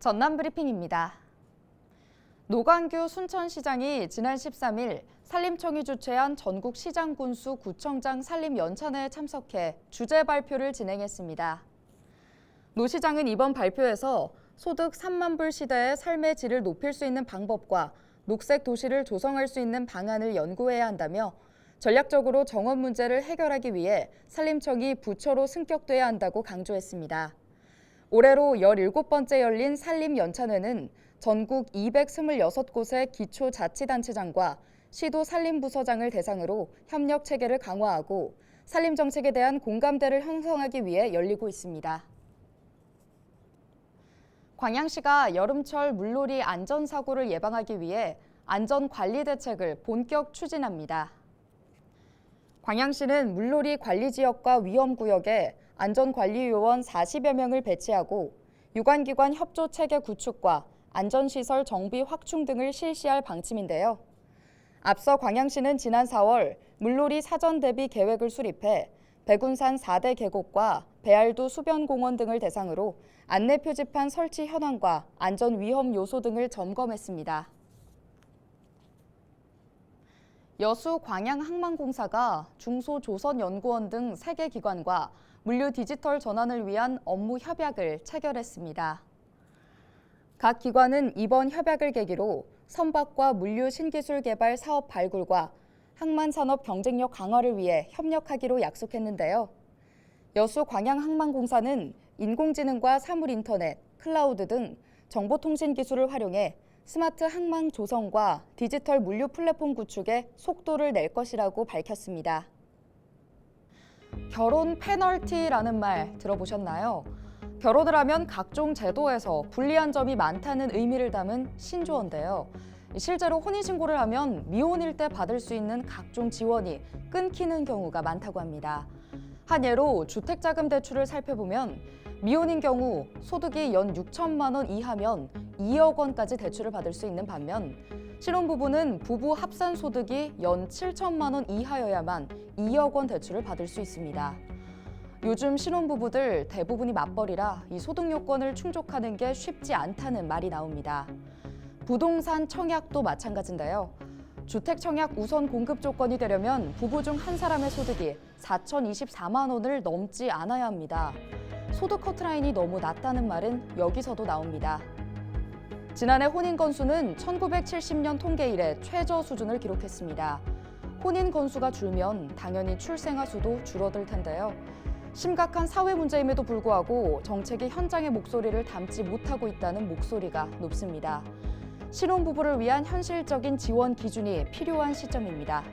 전남 브리핑입니다. 노광규 순천시장이 지난 13일 산림청이 주최한 전국 시장군수 구청장 산림연찬회에 참석해 주제 발표를 진행했습니다. 노 시장은 이번 발표에서 소득 3만 불 시대의 삶의 질을 높일 수 있는 방법과 녹색 도시를 조성할 수 있는 방안을 연구해야 한다며 전략적으로 정원 문제를 해결하기 위해 산림청이 부처로 승격돼야 한다고 강조했습니다. 올해로 17번째 열린 산림연찬회는 전국 226곳의 기초자치단체장과 시도 산림부서장을 대상으로 협력 체계를 강화하고 산림정책에 대한 공감대를 형성하기 위해 열리고 있습니다. 광양시가 여름철 물놀이 안전사고를 예방하기 위해 안전관리 대책을 본격 추진합니다. 광양시는 물놀이 관리지역과 위험구역에 안전관리요원 40여 명을 배치하고 유관기관 협조체계 구축과 안전시설 정비 확충 등을 실시할 방침인데요. 앞서 광양시는 지난 4월 물놀이 사전 대비 계획을 수립해 백운산 4대 계곡과 배알도 수변공원 등을 대상으로 안내 표지판 설치 현황과 안전 위험 요소 등을 점검했습니다. 여수 광양항만공사가 중소조선연구원 등 3개 기관과 물류 디지털 전환을 위한 업무 협약을 체결했습니다. 각 기관은 이번 협약을 계기로 선박과 물류 신기술 개발 사업 발굴과 항만산업 경쟁력 강화를 위해 협력하기로 약속했는데요. 여수 광양항만공사는 인공지능과 사물인터넷, 클라우드 등 정보통신 기술을 활용해 스마트 항만 조성과 디지털 물류 플랫폼 구축에 속도를 낼 것이라고 밝혔습니다. 결혼 페널티라는 말 들어보셨나요? 결혼을 하면 각종 제도에서 불리한 점이 많다는 의미를 담은 신조어인데요. 실제로 혼인신고를 하면 미혼일 때 받을 수 있는 각종 지원이 끊기는 경우가 많다고 합니다. 한 예로 주택자금 대출을 살펴보면 미혼인 경우 소득이 연 6천만 원 이하면 2억 원까지 대출을 받을 수 있는 반면 신혼부부는 부부 합산 소득이 연 7천만 원 이하여야만 2억 원 대출을 받을 수 있습니다. 요즘 신혼부부들 대부분이 맞벌이라 이 소득 요건을 충족하는 게 쉽지 않다는 말이 나옵니다. 부동산 청약도 마찬가지인데요. 주택 청약 우선 공급 조건이 되려면 부부 중 한 사람의 소득이 4,024만 원을 넘지 않아야 합니다. 소득 커트라인이 너무 낮다는 말은 여기서도 나옵니다. 지난해 혼인 건수는 1970년 통계 이래 최저 수준을 기록했습니다. 혼인 건수가 줄면 당연히 출생아 수도 줄어들 텐데요. 심각한 사회 문제임에도 불구하고 정책이 현장의 목소리를 담지 못하고 있다는 목소리가 높습니다. 신혼부부를 위한 현실적인 지원 기준이 필요한 시점입니다.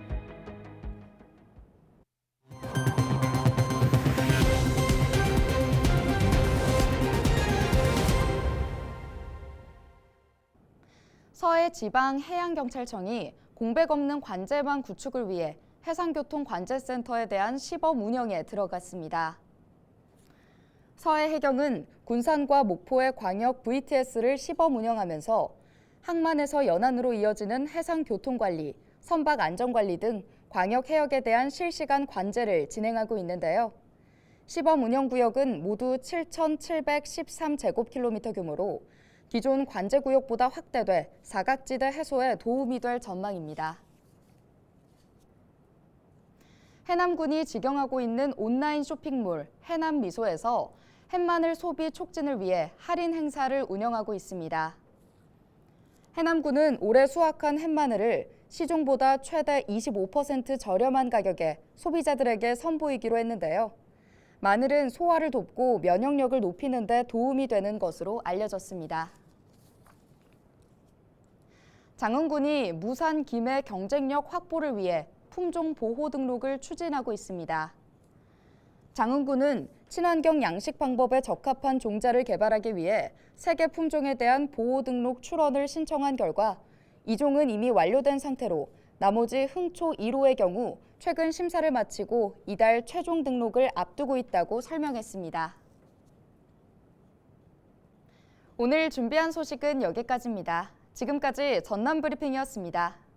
서해지방해양경찰청이 공백 없는 관제망 구축을 위해 해상교통관제센터에 대한 시범 운영에 들어갔습니다. 서해해경은 군산과 목포의 광역 VTS를 시범 운영하면서 항만에서 연안으로 이어지는 해상교통관리, 선박 안전관리 등 광역 해역에 대한 실시간 관제를 진행하고 있는데요. 시범 운영구역은 모두 7,713제곱킬로미터 규모로 기존 관제구역보다 확대돼 사각지대 해소에 도움이 될 전망입니다. 해남군이 직영하고 있는 온라인 쇼핑몰 해남미소에서 햇마늘 소비 촉진을 위해 할인 행사를 운영하고 있습니다. 해남군은 올해 수확한 햇마늘을 시중보다 최대 25% 저렴한 가격에 소비자들에게 선보이기로 했는데요. 마늘은 소화를 돕고 면역력을 높이는 데 도움이 되는 것으로 알려졌습니다. 장흥군이 무산 김해 경쟁력 확보를 위해 품종 보호 등록을 추진하고 있습니다. 장흥군은 친환경 양식 방법에 적합한 종자를 개발하기 위해 세계 품종에 대한 보호 등록 출원을 신청한 결과 이종은 이미 완료된 상태로 나머지 흥초 1호의 경우 최근 심사를 마치고 이달 최종 등록을 앞두고 있다고 설명했습니다. 오늘 준비한 소식은 여기까지입니다. 지금까지 전남 브리핑이었습니다.